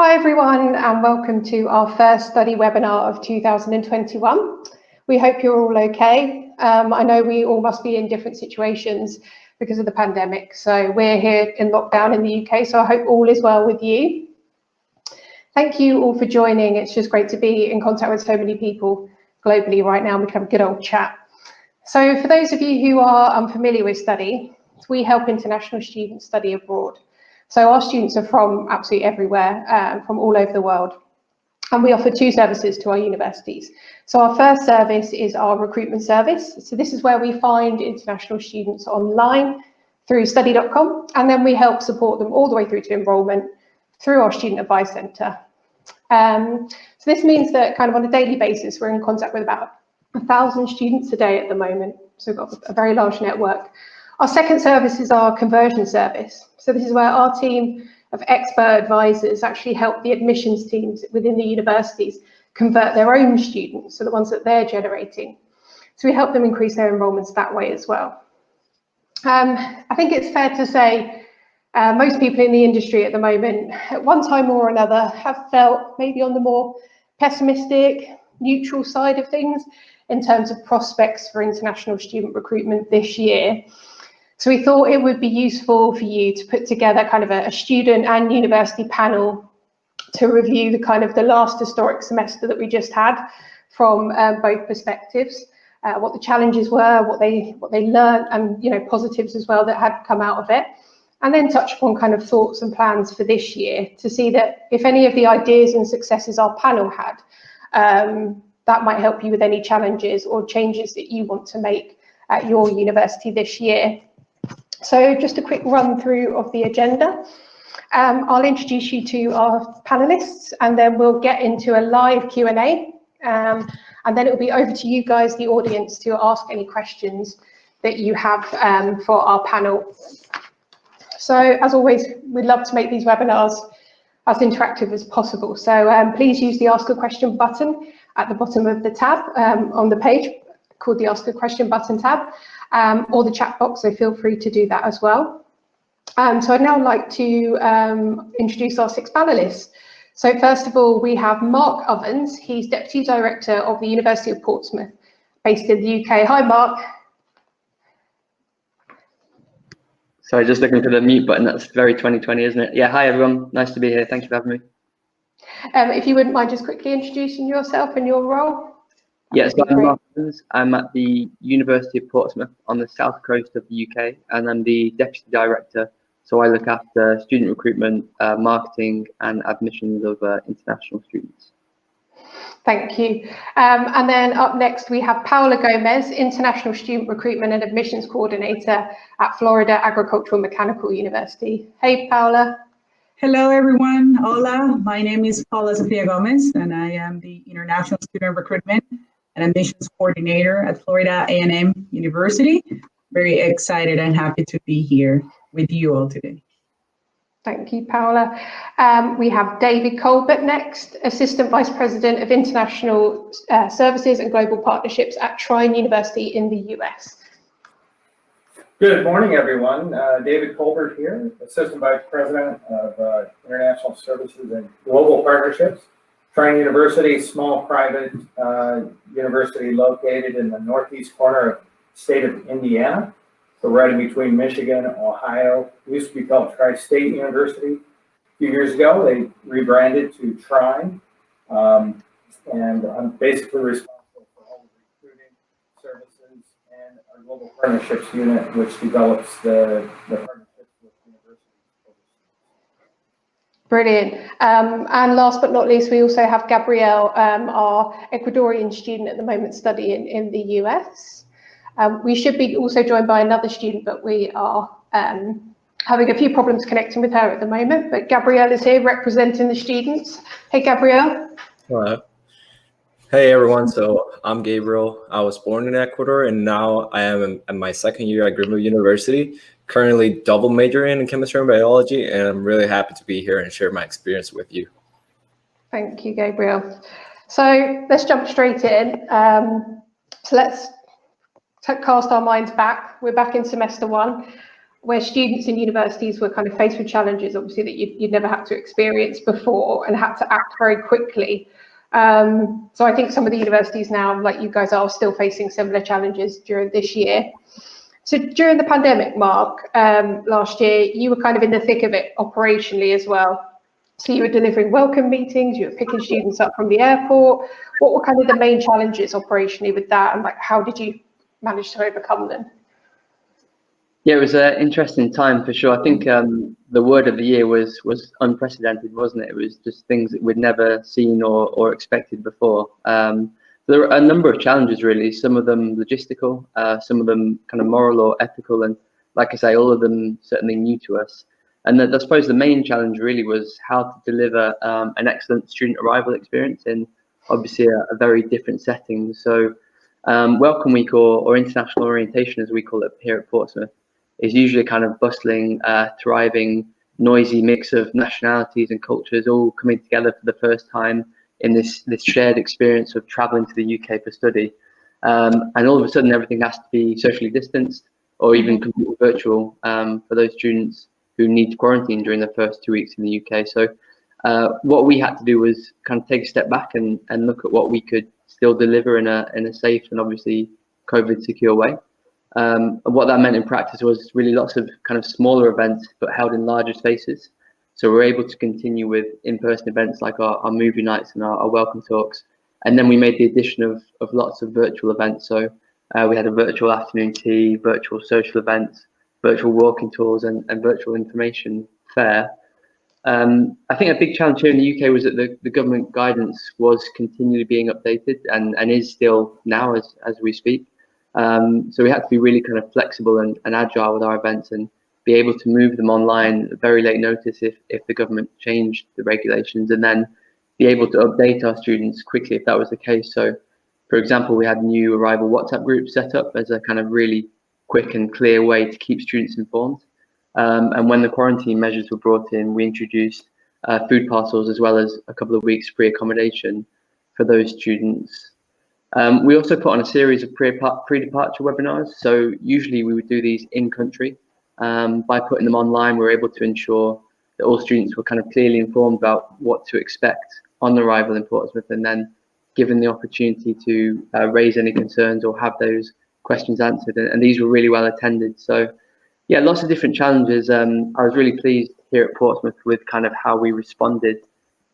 Hi everyone, and welcome to our first study webinar of 2021. We hope you're all okay. I know we all must be in different situations because of the pandemic, so we're here in lockdown in the UK, so I hope all is well with you. Thank you all for joining. It's just great to be in contact with so many people globally right now. We can have a good old chat. So for those of you who are unfamiliar with Studee, we help international students study abroad. So our students are from absolutely everywhere, from all over the world. And we offer two services to our universities. So our first service is our recruitment service. So this is where we find international students online through Studee.com, and then we help support them all the way through to enrolment through our student advice centre. So this means that kind of on a daily basis, we're in contact with about 1,000 students a day at the moment. So we've got a very large network. Our second service is our conversion service. So this is where our team of expert advisors actually help the admissions teams within the universities convert their own students, so the ones that they're generating. So we help them increase their enrolments that way as well. I think it's fair to say most people in the industry at the moment, at one time or another, have felt maybe on the more pessimistic, neutral side of things in terms of prospects for international student recruitment this year. So we thought it would be useful for you to put together kind of a student and university panel to review the last historic semester that we just had from both perspectives, what the challenges were, what they learned, and positives as well that had come out of it, and then touch upon kind of thoughts and plans for this year to see that if any of the ideas and successes our panel had, that might help you with any challenges or changes that you want to make at your university this year. So just a quick run through of the agenda. I'll introduce you to our panelists, and then we'll get into a live Q&A, and then it'll be over to you guys, the audience, to ask any questions that you have for our panel. So as always, we'd love to make these webinars as interactive as possible. So please use the Ask a Question button at the bottom of the tab on the page, called the Ask a Question button tab, or the chat box, so feel free to do that as well. So I'd now like to introduce our six panelists. So first of all, we have Mark Ovens. He's Deputy Director of the University of Portsmouth, based in the UK. Hi, Mark. Sorry, just looking for the mute button. That's very 2020, isn't it? Yeah, hi everyone. Nice to be here. Thank you for having me. If you wouldn't mind just quickly introducing yourself and your role. Yes, so I'm Mark Ovens. I'm at the University of Portsmouth on the south coast of the UK, and I'm the Deputy Director. So I look after student recruitment, marketing and admissions of international students. Thank you. And then up next, we have Paula Gomez, International Student Recruitment and Admissions Coordinator at Florida Agricultural Mechanical University. Hey, Paula. Hello, everyone. Hola, my name is Paula Sofia Gomez, and I am the International Student Recruitment and Admissions Coordinator at Florida A&M University. Very excited and happy to be here with you all today. Thank you, Paula. We have David Colbert next, Assistant Vice President of International Services and Global Partnerships at Trine University in the US. Good morning, everyone. David Colbert here, Assistant Vice President of International Services and Global Partnerships. Trine University, small private university located in the northeast corner of the state of Indiana. So right in between Michigan and Ohio. It used to be called Tri-State University. A few years ago, they rebranded to Trine. And I'm basically responsible for all the recruiting services and our global partnerships unit, which develops the partnerships with universities overseas. Brilliant. And last but not least, we also have Gabrielle, our Ecuadorian student at the moment studying in the US. We should be also joined by another student, but we are having a few problems connecting with her at the moment. But Gabrielle is here representing the students. Hey, Gabrielle. Hello. Hey, everyone. So I'm Gabriel. I was born in Ecuador, and now I am in my second year at Grimmel University, currently double majoring in chemistry and biology, and I'm really happy to be here and share my experience with you. Thank you, Gabriel. So let's jump straight in. So let's cast our minds back. We're back in semester one. where students in universities were kind of faced with challenges, obviously, that you'd never had to experience before and had to act very quickly. So I think some of the universities now, like you guys are, still facing similar challenges during this year. So during the pandemic, Mark, last year, you were kind of in the thick of it operationally as well. So you were delivering welcome meetings, you were picking students up from the airport. What were kind of the main challenges operationally with that, and like how did you manage to overcome them? Yeah, it was an interesting time for sure. I think the word of the year was unprecedented, wasn't it? It was just things that we'd never seen or expected before. There were a number of challenges, really. Some of them logistical, some of them kind of moral or ethical, and like I say, all of them certainly new to us. And I suppose the main challenge really was how to deliver an excellent student arrival experience in obviously a very different setting. So Welcome Week or International Orientation, as we call it here at Portsmouth, is usually a kind of bustling, thriving, noisy mix of nationalities and cultures all coming together for the first time in this shared experience of traveling to the UK for study. And all of a sudden, everything has to be socially distanced or even completely virtual for those students who need to quarantine during the first 2 weeks in the UK. So what we had to do was kind of take a step back and look at what we could still deliver in a safe and obviously COVID secure way. And what that meant in practice was really lots of kind of smaller events, but held in larger spaces. So we're able to continue with in-person events like our movie nights and our welcome talks. And then we made the addition of lots of virtual events. So we had a virtual afternoon tea, virtual social events, virtual walking tours, and virtual information fair. I think a big challenge here in the UK was that the government guidance was continually being updated and is still now as we speak. So we had to be really kind of flexible and agile with our events and be able to move them online at very late notice if the government changed the regulations, and then be able to update our students quickly if that was the case. So, for example, we had new arrival WhatsApp groups set up as a kind of really quick and clear way to keep students informed. And when the quarantine measures were brought in, we introduced food parcels as well as a couple of weeks free accommodation for those students. We also put on a series of pre-departure webinars. So usually we would do these in country. By putting them online, we were able to ensure that all students were kind of clearly informed about what to expect on arrival in Portsmouth, and then given the opportunity to raise any concerns or have those questions answered. And these were really well attended. So yeah, lots of different challenges. I was really pleased here at Portsmouth with kind of how we responded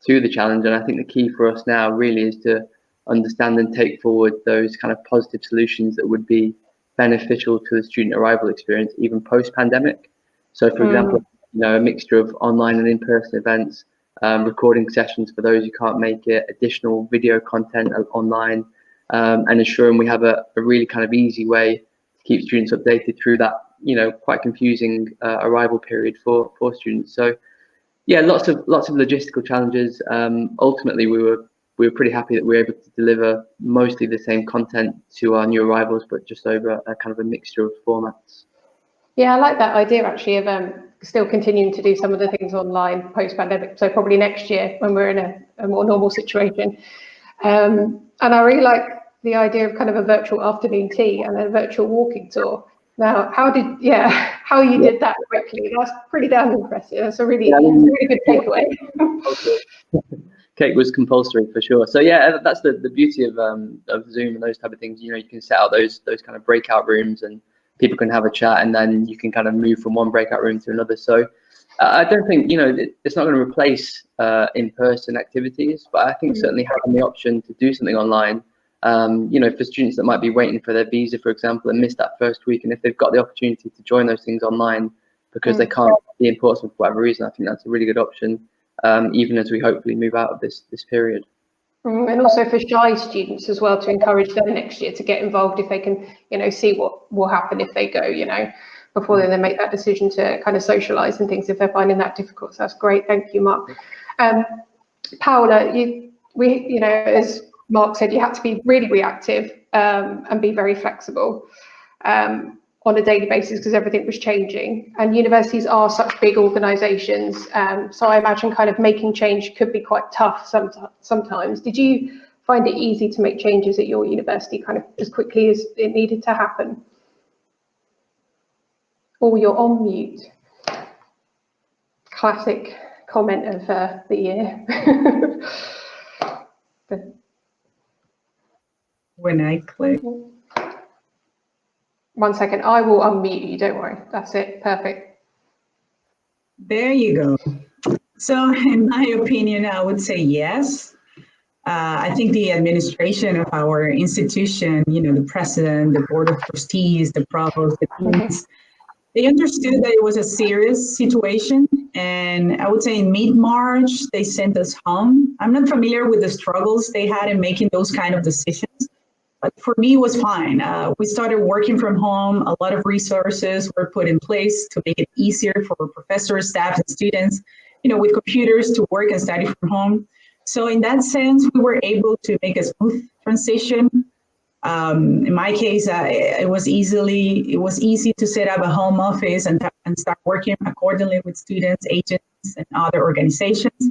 to the challenge. And I think the key for us now really is to understand and take forward those kind of positive solutions that would be beneficial to the student arrival experience, even post-pandemic. So, for example, a mixture of online and in-person events, recording sessions for those who can't make it, additional video content online, and ensuring we have a really kind of easy way to keep students updated through that, quite confusing arrival period for students. So, yeah, lots of logistical challenges. Ultimately, we were pretty happy that we were able to deliver mostly the same content to our new arrivals, but just over a kind of a mixture of formats. Yeah, I like that idea actually of still continuing to do some of the things online post-pandemic. So probably next year when we're in a more normal situation. And I really like the idea of kind of a virtual afternoon tea and a virtual walking tour. Now, how you did that quickly? That's pretty damn impressive. That's a really good takeaway. Cake was compulsory for sure. So yeah, that's the beauty of Zoom and those type of things. You can set out those kind of breakout rooms and people can have a chat, and then you can kind of move from one breakout room to another. So I don't think it's not going to replace in-person activities, but I think certainly having the option to do something online. For students that might be waiting for their visa, for example, and miss that first week, and if they've got the opportunity to join those things online because they can't be in Portsmouth for whatever reason, I think that's a really good option. Even as we hopefully move out of this period. And also for shy students as well, to encourage them next year to get involved if they can, see what will happen if they go, before they make that decision to kind of socialize and things if they're finding that difficult. So that's great. Thank you, Mark. Paula, as Mark said, you had to be really reactive and be very flexible on a daily basis because everything was changing, and universities are such big organizations, so I imagine kind of making change could be quite tough sometimes. Did you find it easy to make changes at your university kind of as quickly as it needed to happen? Oh, you're on mute. Classic comment of the year. When I click. 1 second, I will unmute you, don't worry. That's it, perfect. There you go. So in my opinion, I would say yes. I think the administration of our institution, the president, the board of trustees, the provost, the deans, they understood that it was a serious situation. And I would say in mid-March, they sent us home. I'm not familiar with the struggles they had in making those kind of decisions, but for me, it was fine. We started working from home. A lot of resources were put in place to make it easier for professors, staff, and students, with computers to work and study from home. So in that sense, we were able to make a smooth transition. In my case, it was easy to set up a home office and start working accordingly with students, agents, and other organizations.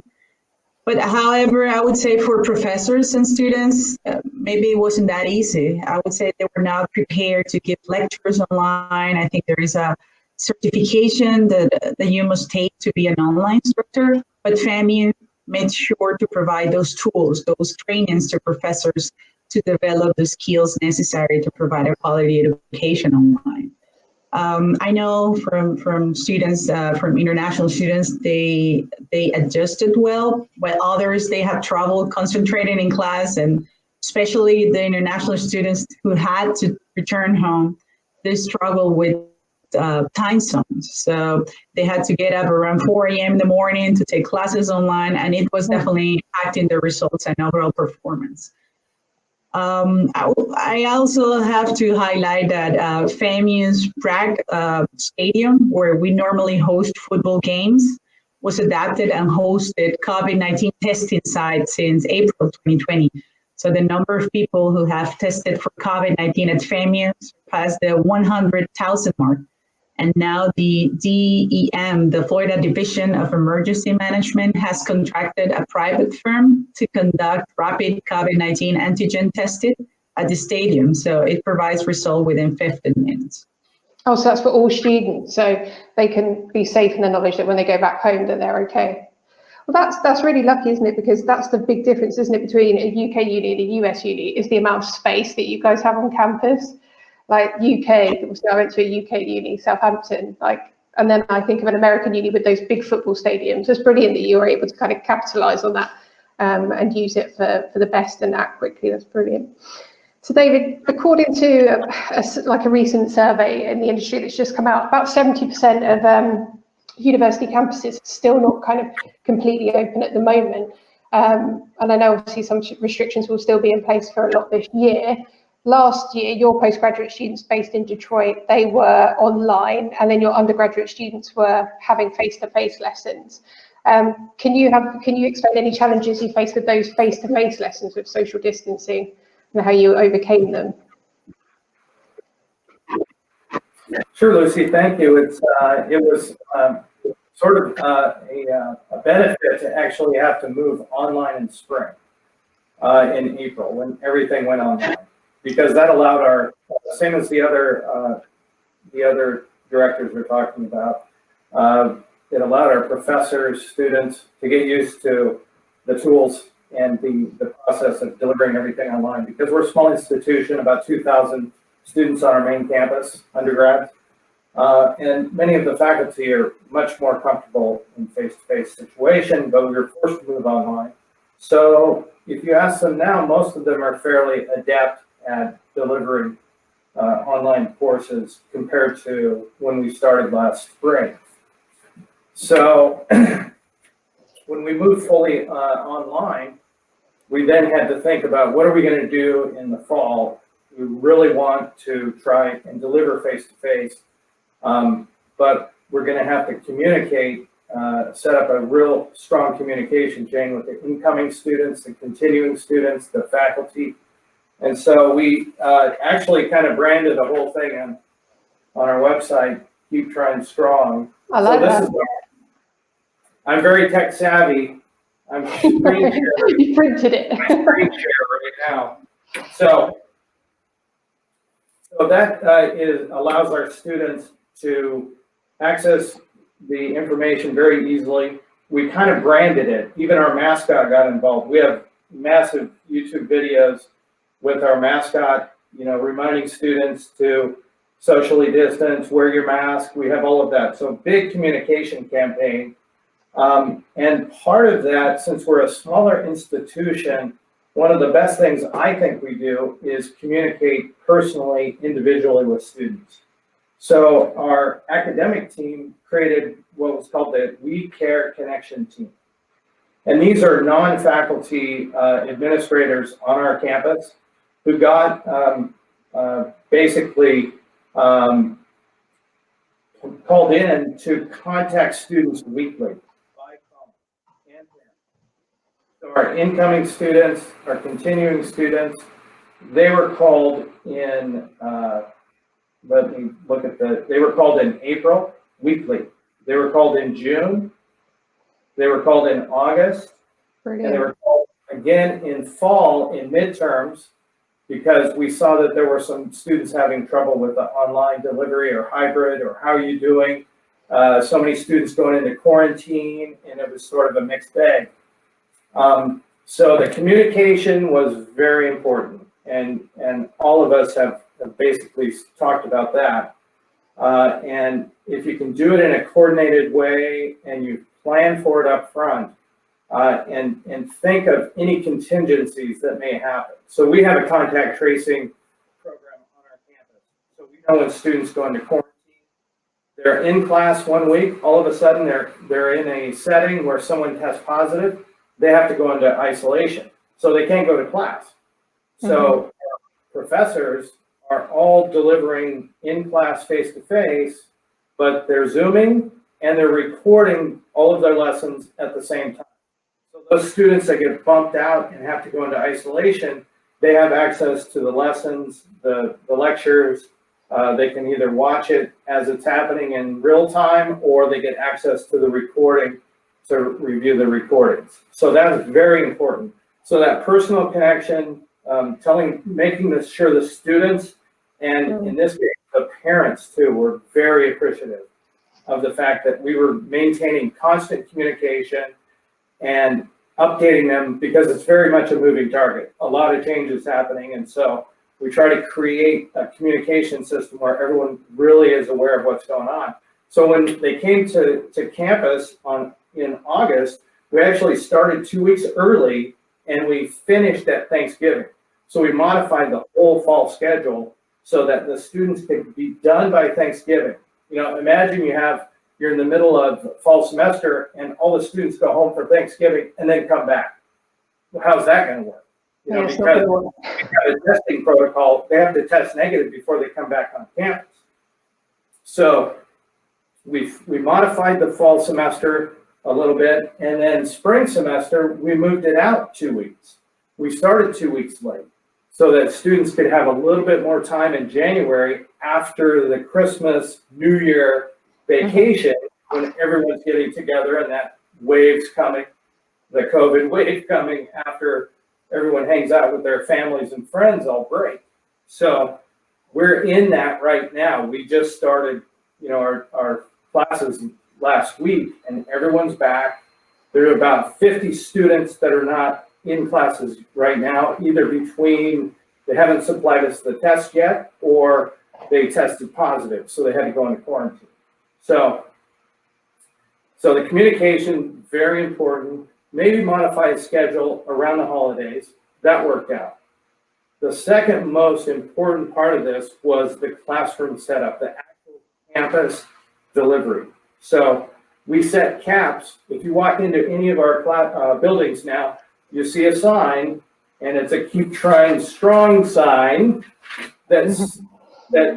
But however, I would say for professors and students, maybe it wasn't that easy. I would say they were not prepared to give lectures online. I think there is a certification that you must take to be an online instructor, but FAMU made sure to provide those tools, those trainings to professors to develop the skills necessary to provide a quality education online. I know from students, from international students, they adjusted well, while others, they have trouble concentrating in class, and especially the international students who had to return home, they struggle with time zones. So they had to get up around 4 a.m. in the morning to take classes online, and it was definitely impacting the results and overall performance. I also have to highlight that FAMU's Prague stadium, where we normally host football games, was adapted and hosted COVID-19 testing sites since April 2020. So the number of people who have tested for COVID-19 at FAMU surpassed the 100,000 mark. And now the DEM, the Florida Division of Emergency Management, has contracted a private firm to conduct rapid COVID-19 antigen testing at the stadium. So it provides results within 15 minutes. Oh, so that's for all students, so they can be safe in the knowledge that when they go back home that they're okay. Well, that's really lucky, isn't it? Because that's the big difference, isn't it, between a UK uni and a US uni, is the amount of space that you guys have on campus. Like UK, I went to a UK uni, Southampton, and then I think of an American uni with those big football stadiums. It's brilliant that you were able to kind of capitalize on that and use it for the best and act quickly. That's brilliant. So David, according to a recent survey in the industry that's just come out, about 70% of university campuses are still not kind of completely open at the moment. And I know obviously some restrictions will still be in place for a lot this year. Last year, your postgraduate students based in Detroit, they were online, and then your undergraduate students were having face-to-face lessons. Can you explain any challenges you faced with those face-to-face lessons with social distancing and how you overcame them? Sure, Lucy, thank you. It was sort of a benefit to actually have to move online in spring, in April, when everything went online. Because that allowed our, same as the other directors we're talking about, it allowed our professors, students to get used to the tools and the process of delivering everything online. Because we're a small institution, about 2,000 students on our main campus, undergrads, and many of the faculty are much more comfortable in face-to-face situation, but we were forced to move online. So if you ask them now, most of them are fairly adept at delivering online courses compared to when we started last spring. So when we moved fully online, we then had to think about what are we going to do in the fall. We really want to try and deliver face-to-face, but we're going to have to communicate, set up a real strong communication chain with the incoming students, the continuing students, the faculty. And so we actually kind of branded the whole thing on our website, Keep Trine Strong. I like that. I'm very tech savvy. I'm screen share. You printed it. I'm screen share right now. So that allows our students to access the information very easily. We kind of branded it. Even our mascot got involved. We have massive YouTube videos with our mascot, reminding students to socially distance, wear your mask. We have all of that. So big communication campaign. And part of that, since we're a smaller institution, one of the best things I think we do is communicate personally, individually with students. So our academic team created what was called the We Care Connection team. And these are non-faculty administrators on our campus who got basically called in to contact students weekly by phone and parents. So our incoming students, our continuing students, they were called in, let me look at they were called in April, weekly. They were called in June. They were called in August. Brilliant. And they were called again in fall, in midterms, because we saw that there were some students having trouble with the online delivery or hybrid, or how are you doing? So many students going into quarantine, and it was sort of a mixed bag. So the communication was very important, and all of us have basically talked about that. And if you can do it in a coordinated way and you plan for it up front, and think of any contingencies that may happen. So we have a contact tracing program on our campus. So we know when students go into quarantine, they're in class 1 week, all of a sudden they're in a setting where someone tests positive, they have to go into isolation. So they can't go to class. So professors are all delivering in-class face-to-face, but they're Zooming and they're recording all of their lessons at the same time. So those students that get bumped out and have to go into isolation, they have access to the lessons, the lectures. They can either watch it as it's happening in real time, or they get access to the recording to review the recordings. So that is very important. So that personal connection, making sure the students, and in this case, the parents too, were very appreciative of the fact that we were maintaining constant communication and updating them, because it's very much a moving target. A lot of changes happening, and so we try to create a communication system where everyone really is aware of what's going on. So when they came to campus in August, we actually started 2 weeks early, and we finished at Thanksgiving. So we modified the whole fall schedule so that the students could be done by Thanksgiving. Imagine you're in the middle of fall semester and all the students go home for Thanksgiving and then come back. Well, how's that going to work? Because we have a testing protocol, they have to test negative before they come back on campus. So we modified the fall semester a little bit, and then spring semester, we moved it out 2 weeks. We started 2 weeks late so that students could have a little bit more time in January after the Christmas, New Year vacation, when everyone's getting together and that wave's coming, the COVID wave coming after everyone hangs out with their families and friends all break. So we're in that right now. We just started, our classes last week, and everyone's back. There are about 50 students that are not in classes right now, either between they haven't supplied us the test yet, or they tested positive, so they had to go into quarantine. So the communication, very important. Maybe modify a schedule around the holidays. That worked out. The second most important part of this was the classroom setup, the actual campus delivery. So we set caps. If you walk into any of our buildings now, you see a sign, and it's a Keep Trine Strong sign that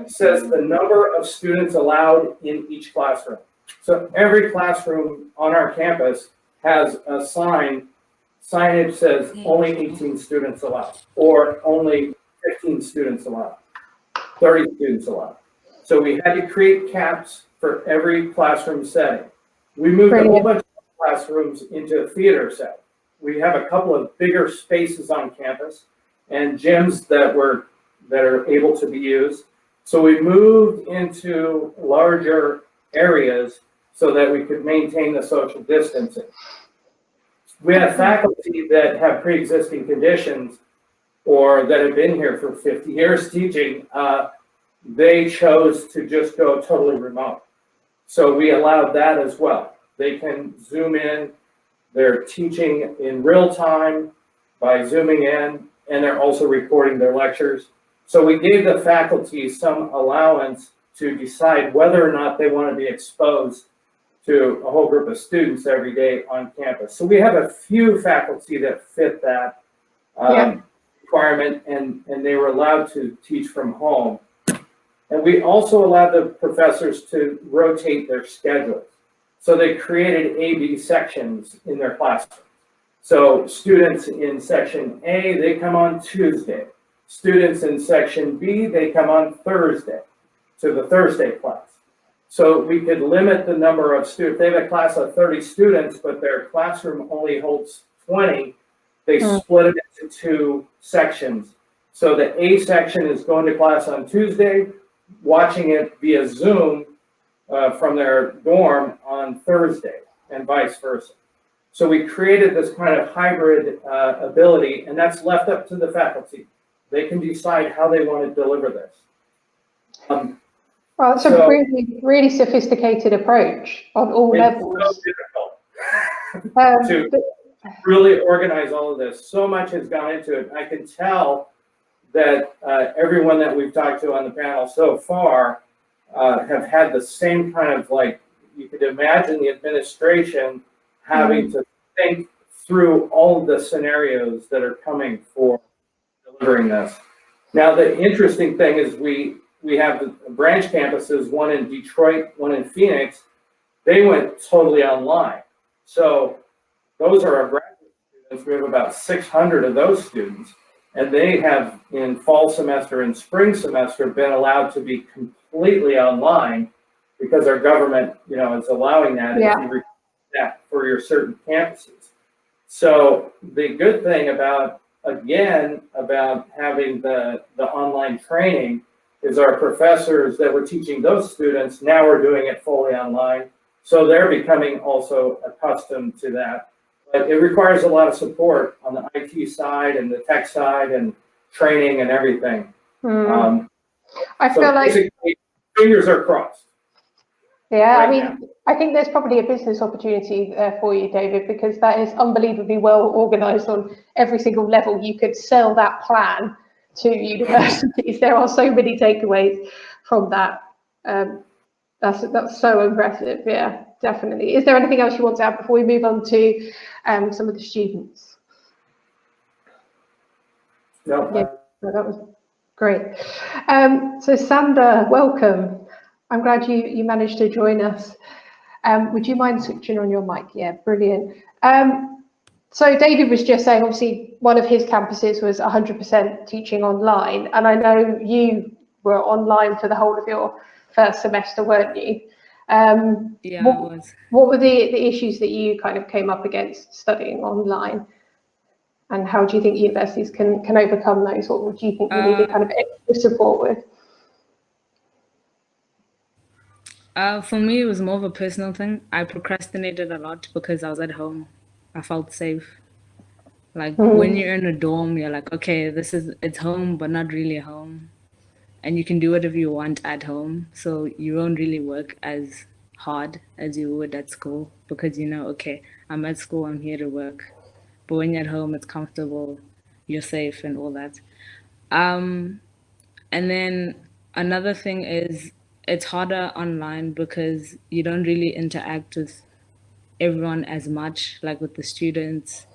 says the number of students allowed in each classroom. So every classroom on our campus has a signage says only 18 students allowed, or only 15 students allowed, 30 students allowed. So we had to create caps for every classroom setting. We moved a whole bunch of classrooms into a theater set. We have a couple of bigger spaces on campus and gyms that are able to be used. So we moved into larger areas so that we could maintain the social distancing. We have faculty that have pre-existing conditions or that have been here for 50 years teaching. They chose to just go totally remote. So we allowed that as well. They can Zoom in, they're teaching in real time by Zooming in, and they're also recording their lectures. So we gave the faculty some allowance to decide whether or not they want to be exposed to a whole group of students every day on campus. So we have a few faculty that fit that requirement, and they were allowed to teach from home. And we also allowed the professors to rotate their schedules. So they created A-B sections in their classroom. So students in section A, they come on Tuesday. Students in section B, they come on Thursday to the Thursday class. So we could limit the number of students. They have a class of 30 students, but their classroom only holds 20. They split it into 2 sections. So the A section is going to class on Tuesday, watching it via Zoom from their dorm on Thursday, and vice versa. So we created this kind of hybrid ability, and that's left up to the faculty. They can decide how they want to deliver this. Well, it's a really, really sophisticated approach on all levels. It's so difficult to really organize all of this. So much has gone into it. I can tell that everyone that we've talked to on the panel so far have had the same kind of, like, you could imagine the administration having to think through all of the scenarios that are coming for delivering this. Now, the interesting thing is we have the branch campuses, one in Detroit, one in Phoenix. They went totally online. So those are our graduate students. We have about 600 of those students. And they have, in fall semester and spring semester, been allowed to be completely online because our government, is allowing that if you require that for your certain campuses. So the good thing about having the online training is our professors that were teaching those students now are doing it fully online. So they're becoming also accustomed to that. But it requires a lot of support on the IT side and the tech side and training and everything. I feel like fingers are crossed. Yeah, right I mean, now. I think there's probably a business opportunity there for you, David, because that is unbelievably well organized on every single level. You could sell that plan to universities. There are so many takeaways from that. That's so impressive. Yeah, definitely. Is there anything else you want to add before we move on to some of the students? No. Yeah, that was great. So Sander, welcome. I'm glad you managed to join us. Would you mind switching on your mic? Yeah, brilliant. So David was just saying, obviously, one of his campuses was 100% teaching online, and I know you were online for the whole of your first semester, weren't you? Yeah, I was. What were the issues that you kind of came up against studying online? And how do you think universities can overcome those? What would you think you needed kind of extra support with? For me, it was more of a personal thing. I procrastinated a lot because I was at home. I felt safe. Like when you're in a dorm, you're like, okay, it's home, but not really home. And you can do whatever you want at home. So you won't really work as hard as you would at school because okay, I'm at school, I'm here to work. But when you're at home, it's comfortable, you're safe and all that. And then another thing is it's harder online because you don't really interact with everyone as much, like with the students.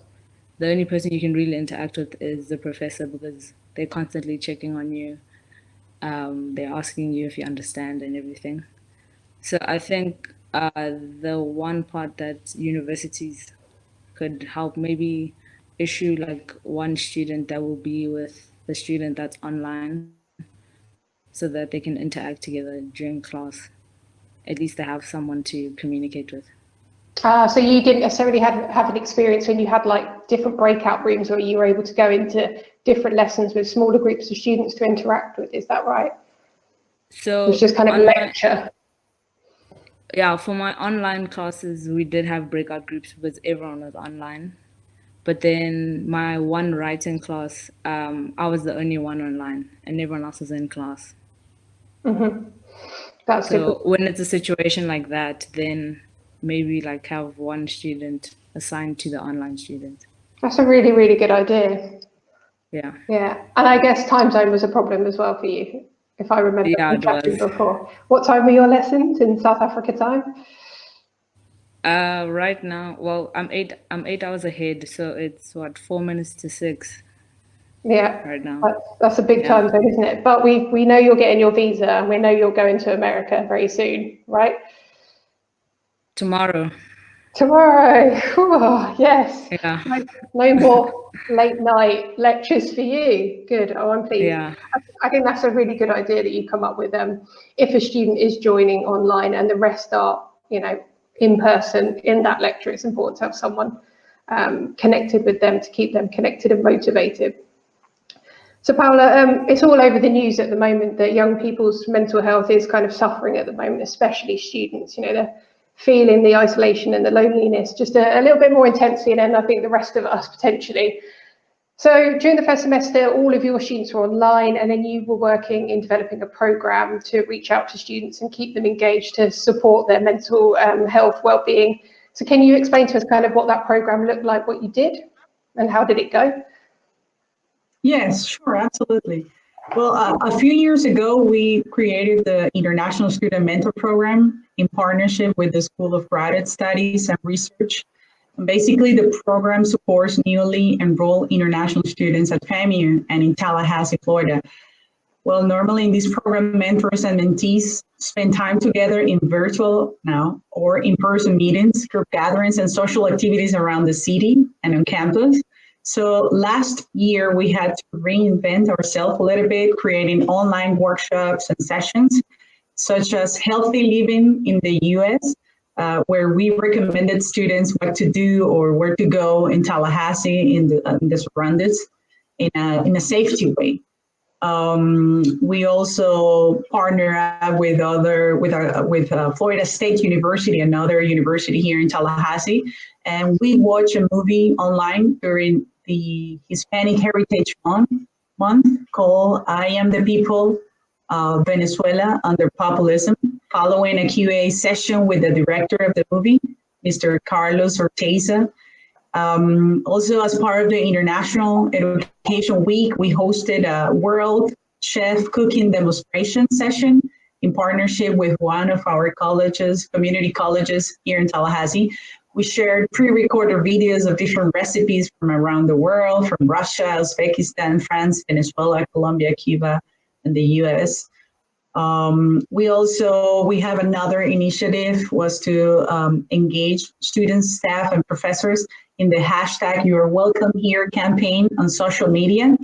The only person you can really interact with is the professor because they're constantly checking on you. They're asking you if you understand and everything. So I think the one part that universities could help maybe issue like one student that will be with the student that's online so that they can interact together during class. At least they have someone to communicate with. So you didn't necessarily have an experience when you had like different breakout rooms where you were able to go into different lessons with smaller groups of students to interact with, is that right? So It's just kind of on my, lecture. yeah, for my online classes, we did have breakout groups because everyone was online. But then my one writing class, I was the only one online and everyone else was in class. That's good. So when it's a situation like that, then maybe like have one student assigned to the online student. That's a really, really good idea. Yeah. Yeah. And I guess time zone was a problem as well for you, if I remember Yeah, from it chatting was. before. What time were your lessons in South Africa time? Right now, well, I'm 8 hours ahead, so it's what, 4 minutes to 6 Yeah, right now. that's a big Yeah. time zone, isn't it? But we know you're getting your visa and we know you're going to America very soon, right? Tomorrow. Tomorrow. Oh, yes. Yeah. No more late night lectures for you. Good. Oh, I'm pleased. Yeah. I think that's a really good idea that you come up with. If a student is joining online and the rest are, in person in that lecture, it's important to have someone connected with them to keep them connected and motivated. So Paula, it's all over the news at the moment that young people's mental health is kind of suffering at the moment, especially students. They're feeling the isolation and the loneliness just a little bit more intensely than I think the rest of us potentially. So during the first semester, all of your students were online, and then you were working in developing a program to reach out to students and keep them engaged to support their mental health, well-being. So can you explain to us kind of what that program looked like, what you did, and how did it go? Yes, sure, absolutely. Well, a few years ago, we created the International Student Mentor Program in partnership with the School of Graduate Studies and Research. And basically, the program supports newly enrolled international students at FAMU and in Tallahassee, Florida. Well, normally in this program, mentors and mentees spend time together in virtual now or in-person meetings, group gatherings, and social activities around the city and on campus. So last year, we had to reinvent ourselves a little bit, creating online workshops and sessions, such as healthy living in the US, where we recommended students what to do or where to go in Tallahassee, in the surroundings, in a safety way. We also partner up with Florida State University, another university here in Tallahassee, and we watch a movie online during the Hispanic Heritage Month called "I Am the People of Venezuela Under Populism," following a Q&A session with the director of the movie, Mr. Carlos Orteza. Also, as part of the International Education Week, we hosted a World Chef Cooking Demonstration session in partnership with one of our colleges, community colleges here in Tallahassee. We shared pre-recorded videos of different recipes from around the world, from Russia, Uzbekistan, France, Venezuela, Colombia, Cuba, and the US. We have another initiative was to engage students, staff, and professors in the hashtag You're Welcome Here campaign on social media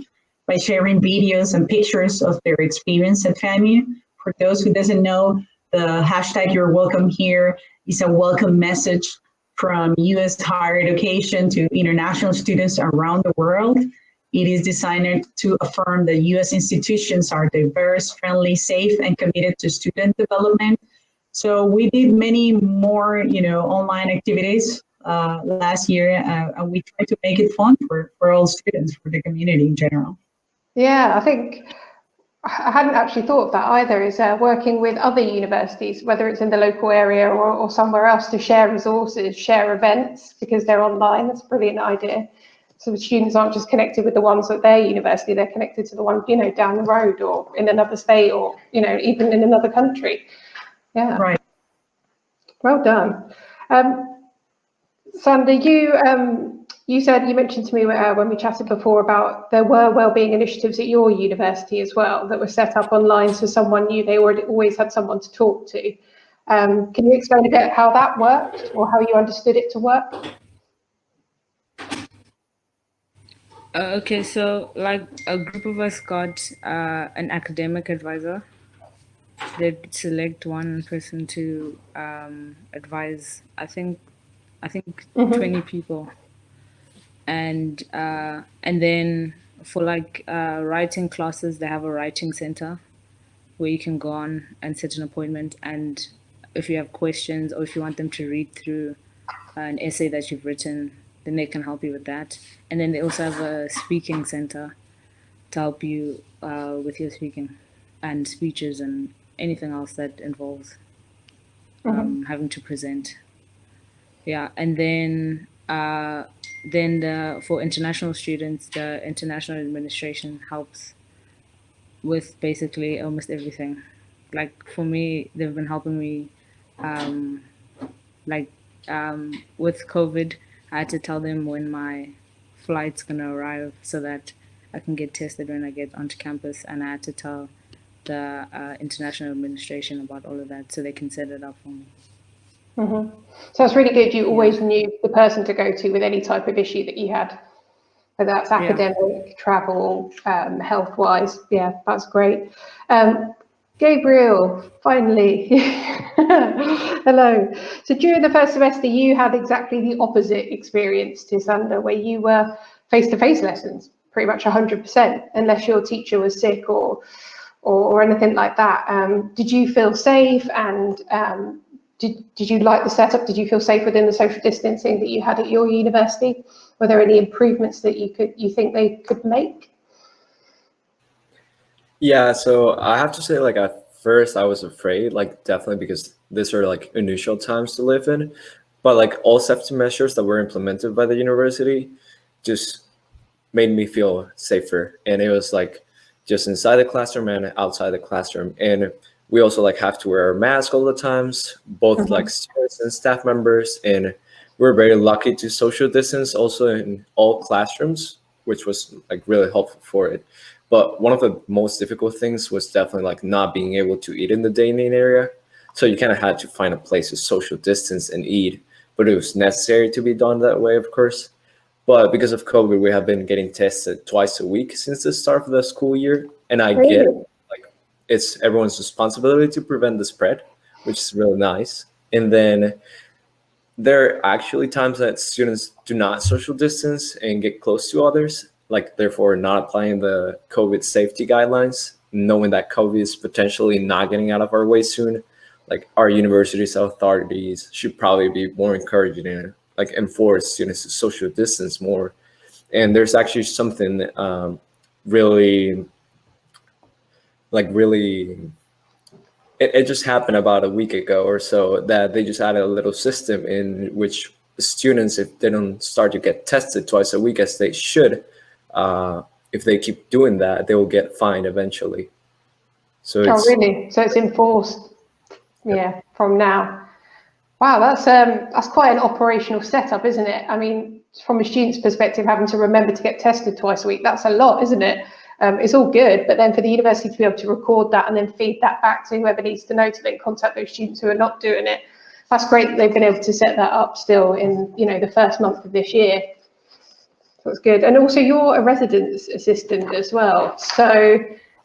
by sharing videos and pictures of their experience at FAMU. For those who doesn't know, the hashtag You're Welcome Here is a welcome message from U.S. higher education to international students around the world. It is designed to affirm that U.S. institutions are diverse, friendly, safe, and committed to student development. So we did many more, online activities last year, and we tried to make it fun for all students, for the community in general. Yeah, I think I hadn't actually thought of that either, is working with other universities, whether it's in the local area or somewhere else, to share resources, share events, because they're online. That's a brilliant idea. So the students aren't just connected with the ones at their university, they're connected to the ones, down the road or in another state or, even in another country. Yeah. Right. Well done. Sander, you mentioned to me when we chatted before about there were wellbeing initiatives at your university as well that were set up online, so someone knew they always had someone to talk to. Can you explain a bit how that worked or how you understood it to work? Okay, so like a group of us got an academic advisor. They'd select one person to advise, I think 20 people. And then for like writing classes, they have a writing center where you can go on and set an appointment, and if you have questions or if you want them to read through an essay that you've written, then they can help you with that. And then they also have a speaking center to help you with your speaking and speeches and anything else that involves having to present. Yeah, and then for international students, the international administration helps with basically almost everything. Like for me, they've been helping me, with COVID. I had to tell them when my flight's gonna arrive so that I can get tested when I get onto campus, and I had to tell the international administration about all of that so they can set it up for me. So it's really good. You always knew the person to go to with any type of issue that you had, whether that's academic, travel, health-wise. Yeah, that's great. Gabriel, finally. Hello. So during the first semester, you had exactly the opposite experience to Sander, where you were face-to-face lessons, pretty much 100%, unless your teacher was sick or anything like that. Did you feel safe, and did you like the setup? Did you feel safe within the social distancing that you had at your university? Were there any improvements that you think they could make? Yeah, so I have to say, like, at first I was afraid, like, definitely because these are like unusual times to live in. But like all safety measures that were implemented by the university just made me feel safer. And it was like just inside the classroom and outside the classroom. And we also like have to wear our mask all the times, both like students and staff members. And we're very lucky to social distance also in all classrooms, which was like really helpful for it. But one of the most difficult things was definitely like not being able to eat in the dining area. So you kind of had to find a place to social distance and eat, but it was necessary to be done that way, of course. But because of COVID, we have been getting tested twice a week since the start of the school year. And I get it, like it's everyone's responsibility to prevent the spread, which is really nice. And then there are actually times that students do not social distance and get close to others, like therefore not applying the COVID safety guidelines, knowing that COVID is potentially not getting out of our way soon. Like our university's authorities should probably be more encouraging and like enforce students to social distance more. And there's actually something really, it just happened about a week ago or so that they just added a little system in which students, if they don't start to get tested twice a week as they should, if they keep doing that, they will get fined eventually. So it's, really? So it's enforced, from now. Wow, that's quite an operational setup, isn't it? I mean, from a student's perspective, having to remember to get tested twice a week, that's a lot, isn't it? It's all good, but then for the university to be able to record that and then feed that back to whoever needs to know to then contact those students who are not doing it, that's great that they've been able to set that up still in, the first month of this year. That's good. And also you're a residence assistant as well. So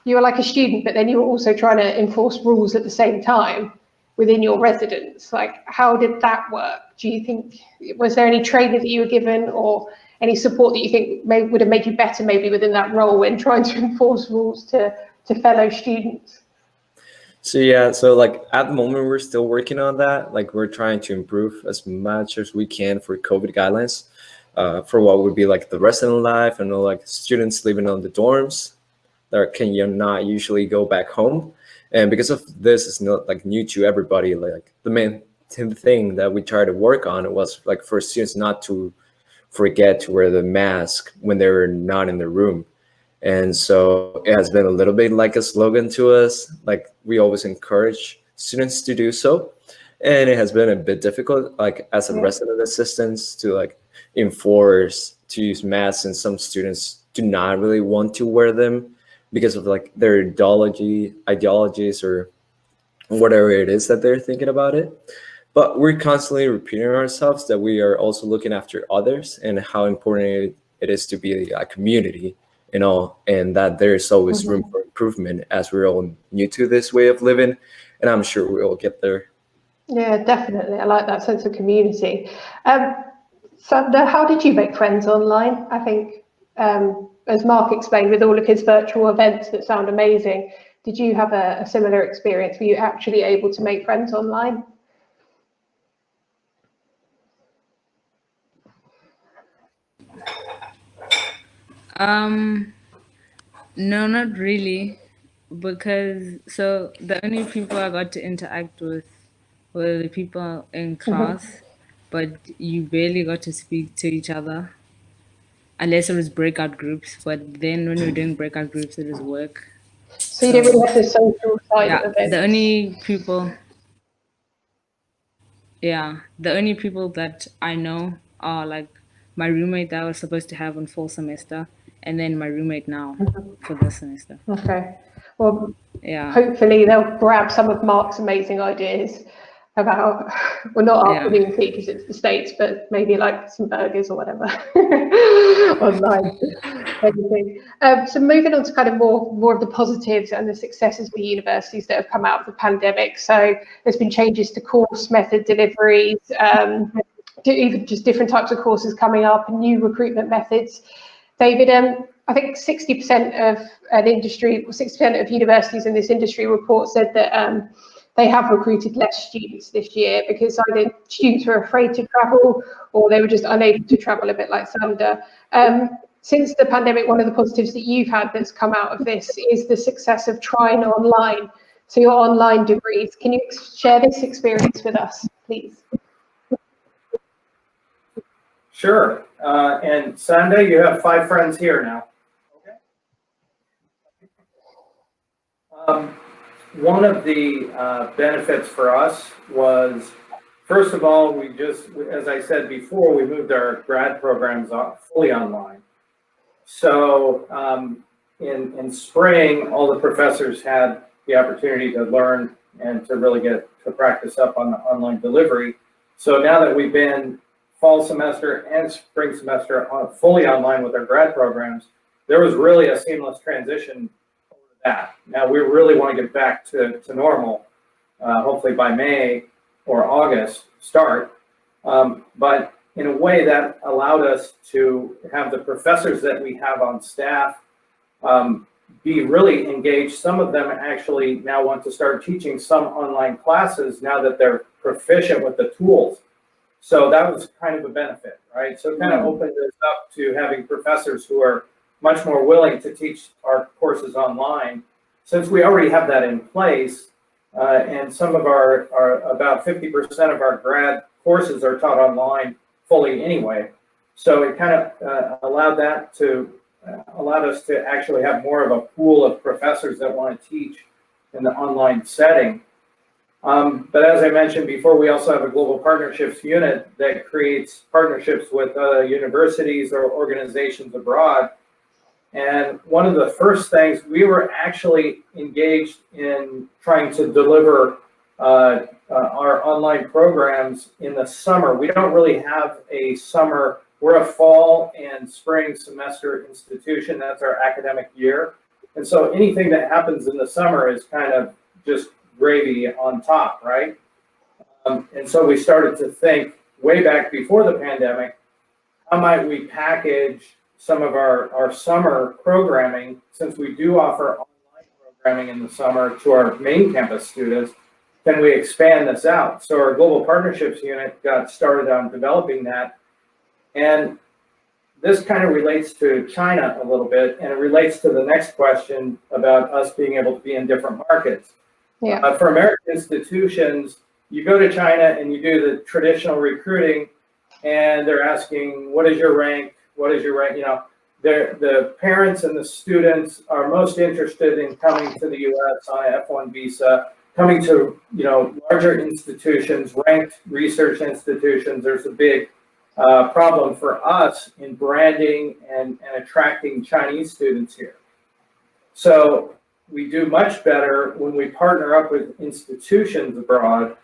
you were like a student, but then you were also trying to enforce rules at the same time within your residence. Like, how did that work? Do you think, was there any training that you were given or any support that you think would have made you better maybe within that role when trying to enforce rules to fellow students? So like at the moment, we're still working on that. Like we're trying to improve as much as we can for COVID guidelines. For what would be like the resident life and like students living on the dorms that can not usually go back home. And because of this, it's not like new to everybody. Like the main thing that we try to work on was like for students not to forget to wear the mask when they were not in the room. And so it has been a little bit like a slogan to us. Like we always encourage students to do so. And it has been a bit difficult, like as a resident assistant, to like enforce to use masks, and some students do not really want to wear them because of like their ideologies or whatever it is that they're thinking about it. But we're constantly repeating ourselves that we are also looking after others and how important it is to be a community, and that there's always room for improvement as we're all new to this way of living. And I'm sure we'll get there. Yeah, definitely. I like that sense of community. Sander, how did you make friends online? I think, as Mark explained, with all of his virtual events that sound amazing, Did you have a similar experience? Were you actually able to make friends online? No, not really, because so the only people I got to interact with were the people in class, but you barely got to speak to each other unless it was breakout groups. But then when we were doing breakout groups, it was work. So you didn't really have the social side Yeah, of it. the only people, yeah, the only people that I know are like my roommate that I was supposed to have in fall semester, and then my roommate now for this semester. Okay. Well, Yeah, hopefully they'll grab some of Mark's amazing ideas about, well, not yeah. afternoon tea because it's the States, but maybe like some burgers or whatever online. Anything. So moving on to kind of more of the positives and the successes for universities that have come out of the pandemic. So there's been changes to course method deliveries, even just different types of courses coming up and new recruitment methods. David, I think 60% of an industry, 60% of universities in this industry report said that they have recruited less students this year because either students were afraid to travel or they were just unable to travel, a bit like Sander. Since the pandemic, one of the positives that you've had that's come out of this is the success of Trine online. So your online degrees, can you share this experience with us, please? Sure. And Sunday, you have 5 friends here now. Okay. One of the benefits for us was, first of all, we just, as I said before, we moved our grad programs fully online. So in spring, all the professors had the opportunity to learn and to really get to practice up on the online delivery. So now that we've been fall semester and spring semester fully online with our grad programs, there was really a seamless transition over that. Now we really want to get back to normal, hopefully by May or August start. But in a way that allowed us to have the professors that we have on staff be really engaged. Some of them actually now want to start teaching some online classes now that they're proficient with the tools. So that was kind of a benefit, right? So it kind of opened us up to having professors who are much more willing to teach our courses online. Since we already have that in place, and some of our about 50% of our grad courses are taught online fully anyway. So it kind of allowed us to actually have more of a pool of professors that want to teach in the online setting. But as I mentioned before, we also have a global partnerships unit that creates partnerships with universities or organizations abroad. And one of the first things, we were actually engaged in trying to deliver our online programs in the summer. We don't really have a summer, we're a fall and spring semester institution. That's our academic year. And so anything that happens in the summer is kind of just gravy on top, right? And so we started to think way back before the pandemic, how might we package some of our summer programming, since we do offer online programming in the summer to our main campus students, can we expand this out? So our global partnerships unit got started on developing that. And this kind of relates to China a little bit, and it relates to the next question about us being able to be in different markets. Yeah. For American institutions, you go to China and you do the traditional recruiting, and they're asking, what is your rank? What is your rank? You know, the parents and the students are most interested in coming to the US on an F1 visa, coming to, you know, larger institutions, ranked research institutions. There's a big problem for us in branding and attracting Chinese students here. So we do much better when we partner up with institutions abroad,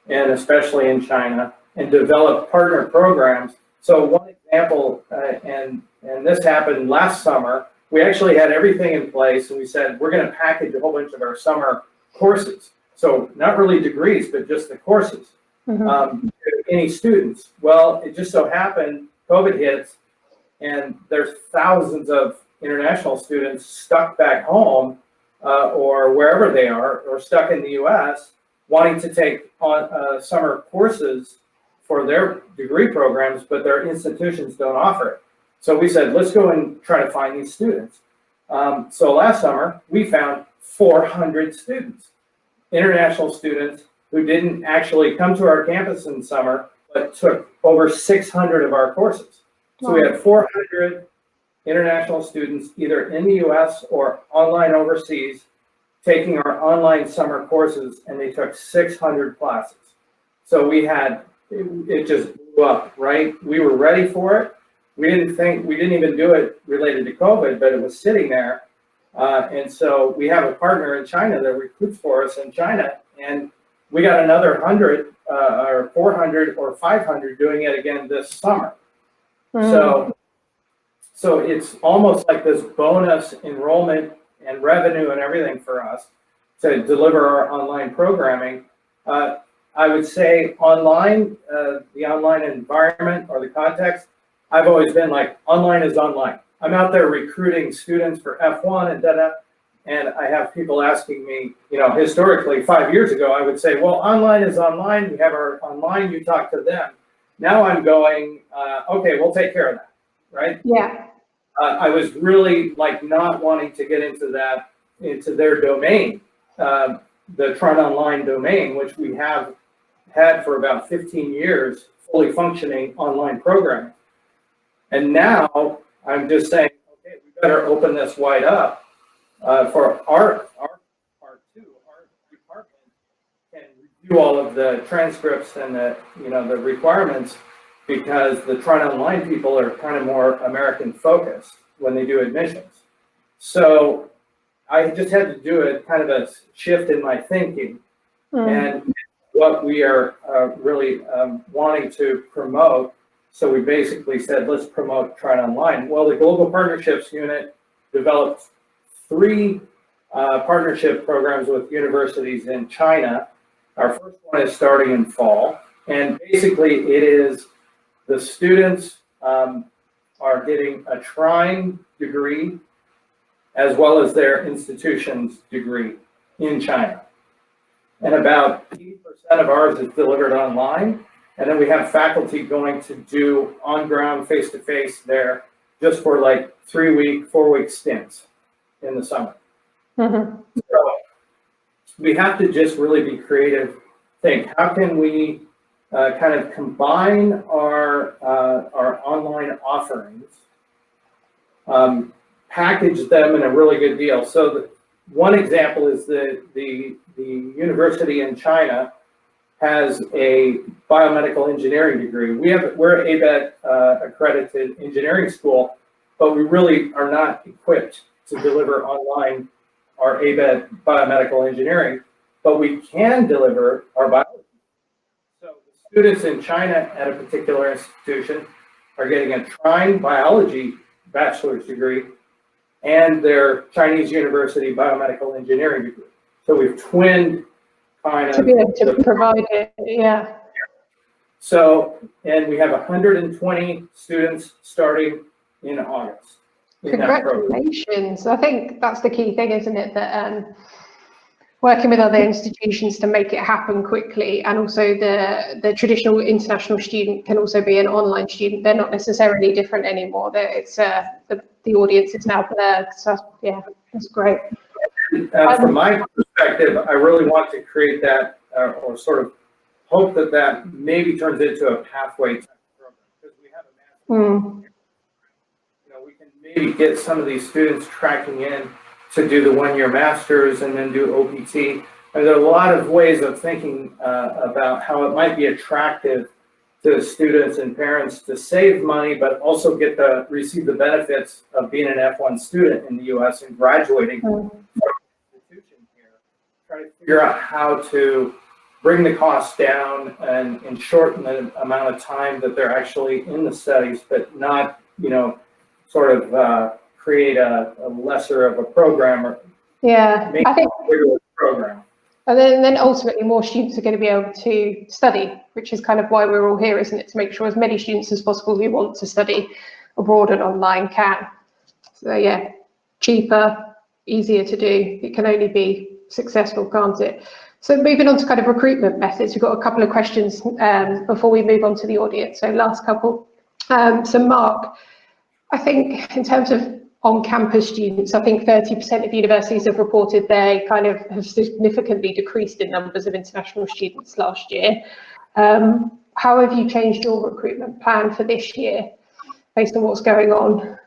and especially in China, and develop partner programs. So one example, and this happened last summer, we actually had everything in place, and we said, we're gonna package a whole bunch of our summer courses. So not really degrees, but just the courses, to any students. Well, it just so happened, COVID hits, and there's thousands of international students stuck back home, or wherever they are, or stuck in the US, wanting to take on summer courses for their degree programs, but their institutions don't offer it. So we said, let's go and try to find these students. So last summer, we found 400 students, international students who didn't actually come to our campus in summer, but took over 600 of our courses. So we had 400 international students either in the US or online overseas taking our online summer courses, and they took 600 classes. So we had, it just blew up, right? We were ready for it. We didn't even do it related to COVID, but it was sitting there. And so we have a partner in China that recruits for us in China, and we got another 100 or 400 or 500 doing it again this summer. So it's almost like this bonus enrollment and revenue and everything for us to deliver our online programming. I would say online, the online environment or the context, I've always been like, online is online. I'm out there recruiting students for F1 and da-da, and I have people asking me, you know, historically 5 years ago, I would say, well, online is online. We have our online, you talk to them. Now I'm going, okay, we'll take care of that, right? Yeah. I was really like not wanting to get into that, into their domain, the Trine Online domain, which we have had for about 15 years, fully functioning online programming. And now I'm just saying, okay, we better open this wide up for our part too. Our department can review all of the transcripts and the, you know, the requirements, because the Trine Online people are kind of more American focused when they do admissions. So I just had to do a kind of a shift in my thinking. And what we are really wanting to promote. So we basically said, let's promote Trine Online. Well, the Global Partnerships Unit developed 3 partnership programs with universities in China. Our first one is starting in fall. And basically it is the students are getting a Trine degree as well as their institution's degree in China. And about 80% of ours is delivered online. And then we have faculty going to do on-ground, face-to-face there just for like 3-week, 4-week stints in the summer. So we have to just really be creative, think, how can we kind of combine our online offerings, package them in a really good deal. So one example is the university in China has a biomedical engineering degree. We're an ABET accredited engineering school, but we really are not equipped to deliver online our ABET biomedical engineering, but we can deliver our biology. So the students in China at a particular institution are getting a Trine biology bachelor's degree and their Chinese university biomedical engineering degree. So we've twinned kind of to be able to provide it, yeah. So, and we have 120 students starting in August. Congratulations. I think that's the key thing, isn't it? That working with other institutions to make it happen quickly, and also the traditional international student can also be an online student. They're not necessarily different anymore. It's the audience is now blurred. So yeah, that's great. From my perspective, I really want to create that, or sort of hope that maybe turns into a pathway type program, because we have a master's. You know, we can maybe get some of these students tracking in to do the 1-year master's and then do OPT. And there are a lot of ways of thinking about how it might be attractive to students and parents to save money, but also receive the benefits of being an F1 student in the US and graduating from the institution here. Try to figure out how to bring the costs down and shorten the amount of time that they're actually in the studies, but not, you know, sort of create a lesser of a program, or I think a rigorous program. And then ultimately more students are going to be able to study, which is kind of why we're all here, isn't it? To make sure as many students as possible who want to study abroad and online can. So yeah, cheaper, easier to do. It can only be successful, can't it? So moving on to kind of recruitment methods, we've got a couple of questions before we move on to the audience. So last couple. So Mark, I think in terms of on-campus students, I think 30% of universities have reported they kind of have significantly decreased in numbers of international students last year. How have you changed your recruitment plan for this year based on what's going on?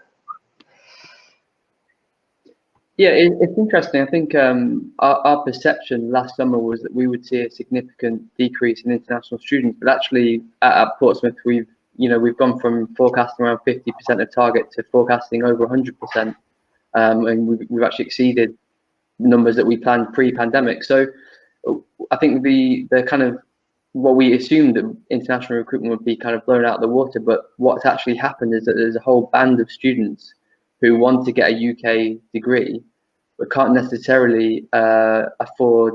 Yeah, it's interesting. I think our perception last summer was that we would see a significant decrease in international students, but actually at Portsmouth, we've gone from forecasting around 50% of target to forecasting over 100%, and we've actually exceeded numbers that we planned pre-pandemic. So I think the kind of what we assumed that international recruitment would be kind of blown out of the water, but what's actually happened is that there's a whole band of students who want to get a UK degree but can't necessarily afford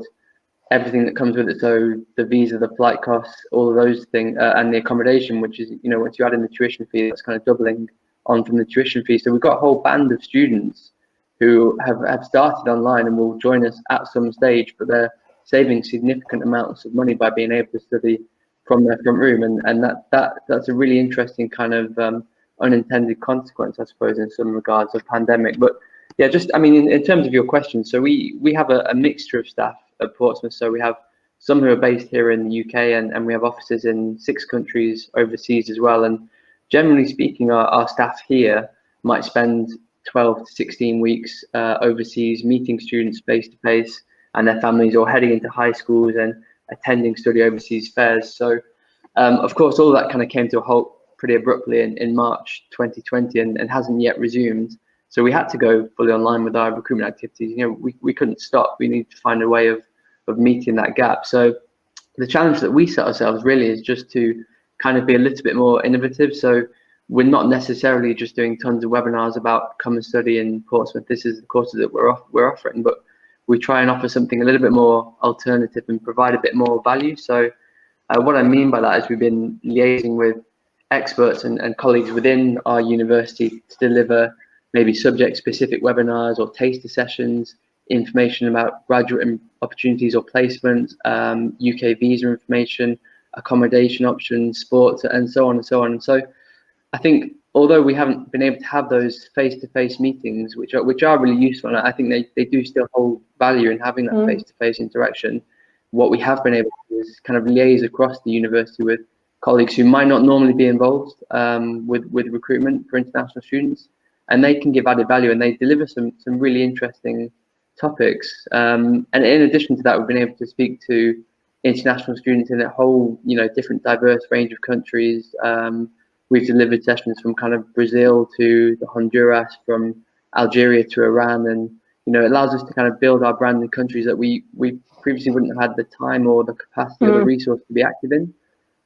everything that comes with it. So the visa, the flight costs, all of those things, and the accommodation, which is, once you add in the tuition fee, that's kind of doubling on from the tuition fee. So we've got a whole band of students who have started online and will join us at some stage, but they're saving significant amounts of money by being able to study from their front room. And that's a really interesting kind of unintended consequence, I suppose, in some regards of pandemic. But yeah, just, I mean, in terms of your question, so we have a mixture of staff at Portsmouth. So we have some who are based here in the UK, and we have offices in 6 countries overseas as well. And generally speaking, our staff here might spend 12 to 16 weeks overseas meeting students face to face and their families, or heading into high schools and attending study overseas fairs. So of course, all that kind of came to a halt pretty abruptly in March 2020 and hasn't yet resumed. So we had to go fully online with our recruitment activities. We couldn't stop. We needed to find a way of meeting that gap. So the challenge that we set ourselves really is just to kind of be a little bit more innovative. So we're not necessarily just doing tons of webinars about come and study in Portsmouth. This is the courses that we're offering, but we try and offer something a little bit more alternative and provide a bit more value. So what I mean by that is we've been liaising with experts and colleagues within our university to deliver maybe subject-specific webinars or taster sessions, information about graduate opportunities or placements, UK visa information, accommodation options, sports, and so on and so on. And so I think although we haven't been able to have those face-to-face meetings, which are really useful, and I think they do still hold value in having that face-to-face interaction, what we have been able to do is kind of liaise across the university with colleagues who might not normally be involved with recruitment for international students, and they can give added value and they deliver some really interesting topics. And in addition to that, we've been able to speak to international students in a whole, different diverse range of countries. We've delivered sessions from kind of Brazil to Honduras, from Algeria to Iran, and it allows us to kind of build our brand in countries that we previously wouldn't have had the time or the capacity or the resource to be active in.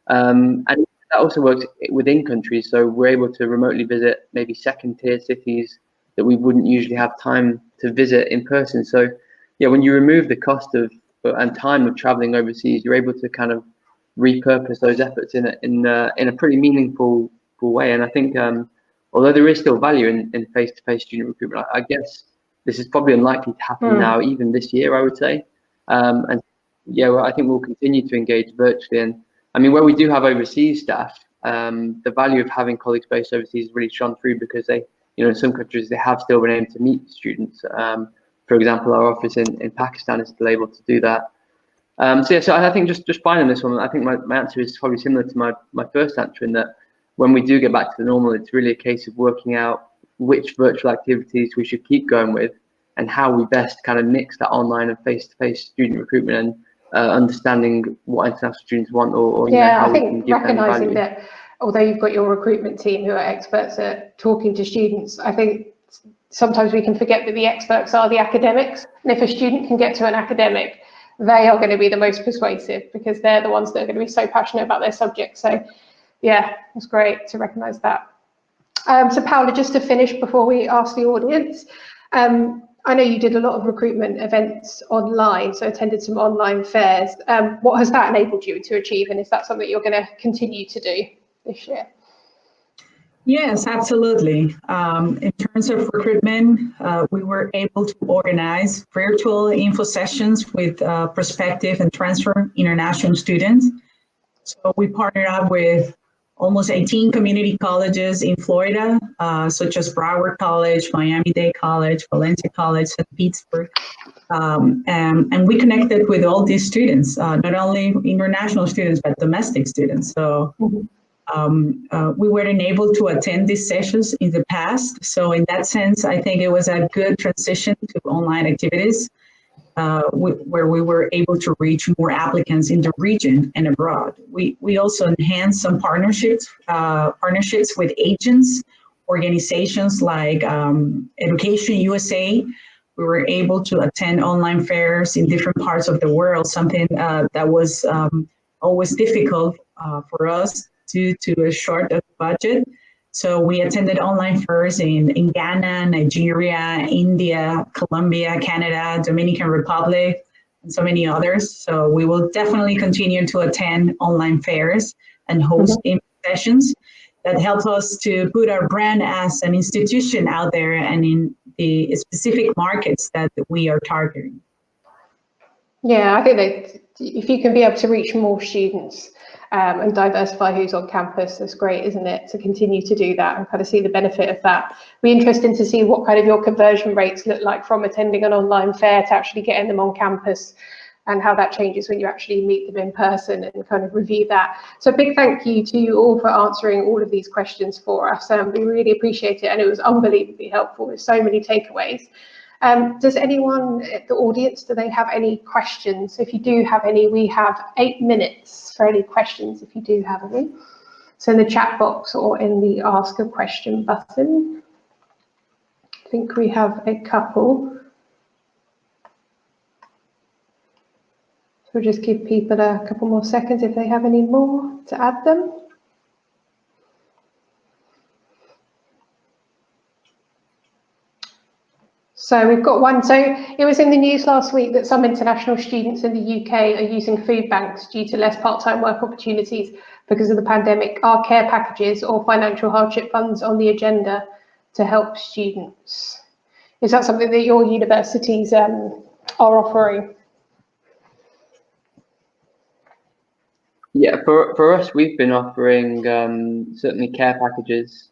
And that also works within countries, so we're able to remotely visit maybe second-tier cities that we wouldn't usually have time to visit in person. So yeah, when you remove the cost of and time of traveling overseas, you're able to kind of repurpose those efforts in a pretty meaningful way. And I think although there is still value in face-to-face student recruitment, I guess this is probably unlikely to happen now, even this year, I would say. And yeah, well, I think we'll continue to engage virtually. And I mean, where we do have overseas staff, the value of having colleagues based overseas really shone through, because they, in some countries, they have still been able to meet students. For example, our office in Pakistan is still able to do that. So I think just finding this one, I think my answer is probably similar to my first answer, in that when we do get back to the normal, it's really a case of working out which virtual activities we should keep going with and how we best kind of mix that online and face-to-face student recruitment, and understanding what international students want, or how we can give them value. Recognising that although you've got your recruitment team who are experts at talking to students, I think sometimes we can forget that the experts are the academics, and if a student can get to an academic, they are going to be the most persuasive, because they're the ones that are going to be so passionate about their subject. So yeah, it's great to recognise that. So Paula, just to finish before we ask the audience, I know you did a lot of recruitment events online, so attended some online fairs. What has that enabled you to achieve, and is that something you're going to continue to do this year? Yes, absolutely. In terms terms of recruitment, we were able to organize virtual info sessions with prospective and transfer international students. So we partnered up with almost 18 community colleges in Florida, such as Broward College, Miami-Dade College, Valencia College, St. Petersburg. And we connected with all these students, not only international students, but domestic students. So we weren't able to attend these sessions in the past. So in that sense, I think it was a good transition to online activities where we were able to reach more applicants in the region and abroad. We also enhanced some partnerships with agents, organizations like Education USA. We were able to attend online fairs in different parts of the world, something that was always difficult for us due to a short budget. So we attended online fairs in Ghana, Nigeria, India, Colombia, Canada, Dominican Republic, and so many others. So we will definitely continue to attend online fairs and host sessions that help us to put our brand as an institution out there and in the specific markets that we are targeting. Yeah, I think that if you can be able to reach more students and diversify who's on campus, that's great, isn't it? To continue to do that and kind of see the benefit of that. It'll be interesting to see what kind of your conversion rates look like from attending an online fair to actually getting them on campus, and how that changes when you actually meet them in person and kind of review that. So a big thank you to you all for answering all of these questions for us. We really appreciate it, and it was unbelievably helpful with so many takeaways. Does anyone at the audience, do they have any questions? If you do have any, we have 8 minutes for any questions if you do have any. So in the chat box or in the ask a question button. I think we have a couple. So we'll just give people a couple more seconds if they have any more to add them. So we've got one. So it was in the news last week that some international students in the UK are using food banks due to less part-time work opportunities because of the pandemic. Are care packages or financial hardship funds on the agenda to help students? Is that something that your universities are offering? Yeah, for us, we've been offering certainly care packages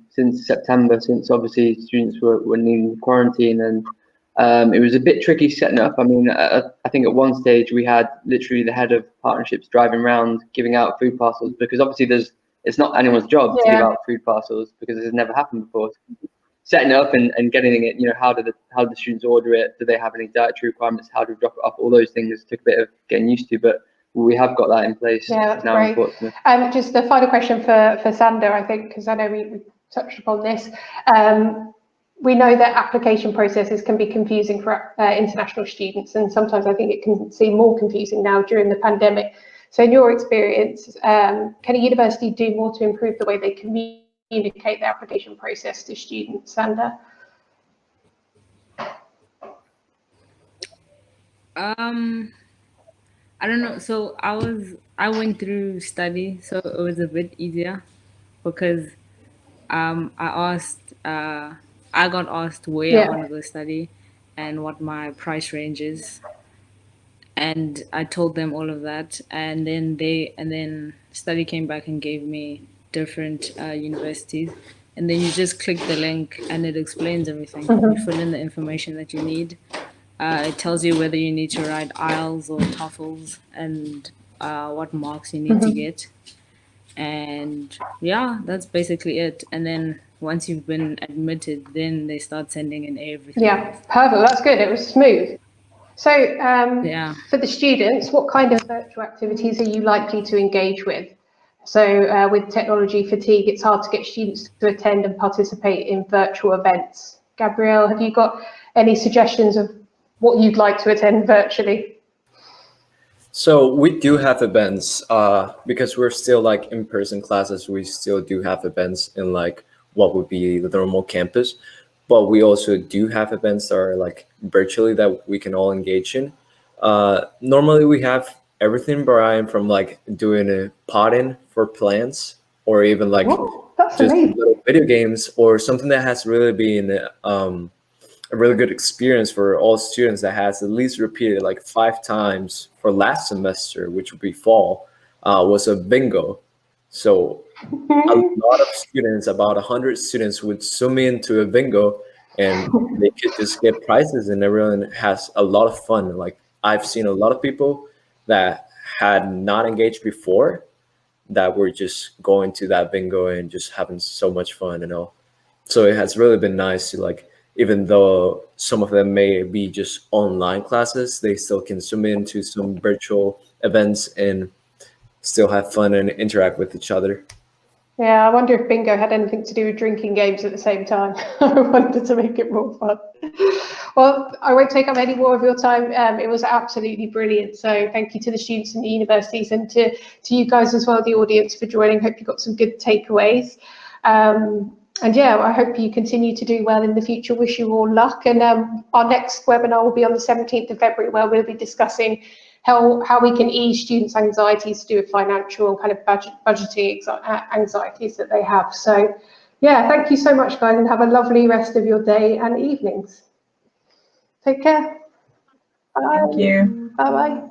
since September, since obviously students were needing quarantine, and it was a bit tricky setting up. I mean, I think at one stage we had literally the head of partnerships driving around giving out food parcels, because obviously it's not anyone's job to give out food parcels because this has never happened before. Setting it up and getting it, how do the students order it? Do they have any dietary requirements? How do we drop it off? All those things took a bit of getting used to, but we have got that in place now in Portsmouth. And just the final question for Sander, I think, because I know we touched upon this. We know that application processes can be confusing for international students, and sometimes I think it can seem more confusing now during the pandemic. So in your experience, can a university do more to improve the way they communicate the application process to students, Sander? I don't know. So I went through Studee, so it was a bit easier because I got asked where I want to go study and what my price range is, and I told them all of that, and then Studee came back and gave me different universities, and then you just click the link and it explains everything. You fill in the information that you need. It tells you whether you need to write IELTS or TOEFLs and what marks you need to get. And yeah, that's basically it. And then once you've been admitted, then they start sending in everything. Yeah, perfect. That's good. It was smooth. So for the students, what kind of virtual activities are you likely to engage with? So with technology fatigue, it's hard to get students to attend and participate in virtual events. Gabrielle, have you got any suggestions of what you'd like to attend virtually? So we do have events because we're still like in-person classes. We still do have events in like what would be the normal campus, but we also do have events that are like virtually that we can all engage in. Normally we have everything, Brian, from like doing a potting for plants or even like That's just amazing. little video games or something that has really been a really good experience for all students that has at least repeated like 5 times for last semester, which would be fall, was a bingo. So a lot of students, about 100 students, would zoom into a bingo and they could just get prizes, and everyone has a lot of fun. Like I've seen a lot of people that had not engaged before that were just going to that bingo and just having so much fun, you know. So it has really been nice to, like, even though some of them may be just online classes, they still can zoom into some virtual events and still have fun and interact with each other. Yeah, I wonder if bingo had anything to do with drinking games at the same time. I wanted to make it more fun. Well, I won't take up any more of your time. It was absolutely brilliant. So thank you to the students and the universities, and to you guys as well, the audience, for joining. Hope you got some good takeaways. And yeah, I hope you continue to do well in the future. Wish you all luck. And our next webinar will be on the 17th of February, where we'll be discussing how we can ease students' anxieties to do with financial and kind of budgeting anxieties that they have. So yeah, thank you so much, guys, and have a lovely rest of your day and evenings. Take care. Bye. Thank you. Bye-bye.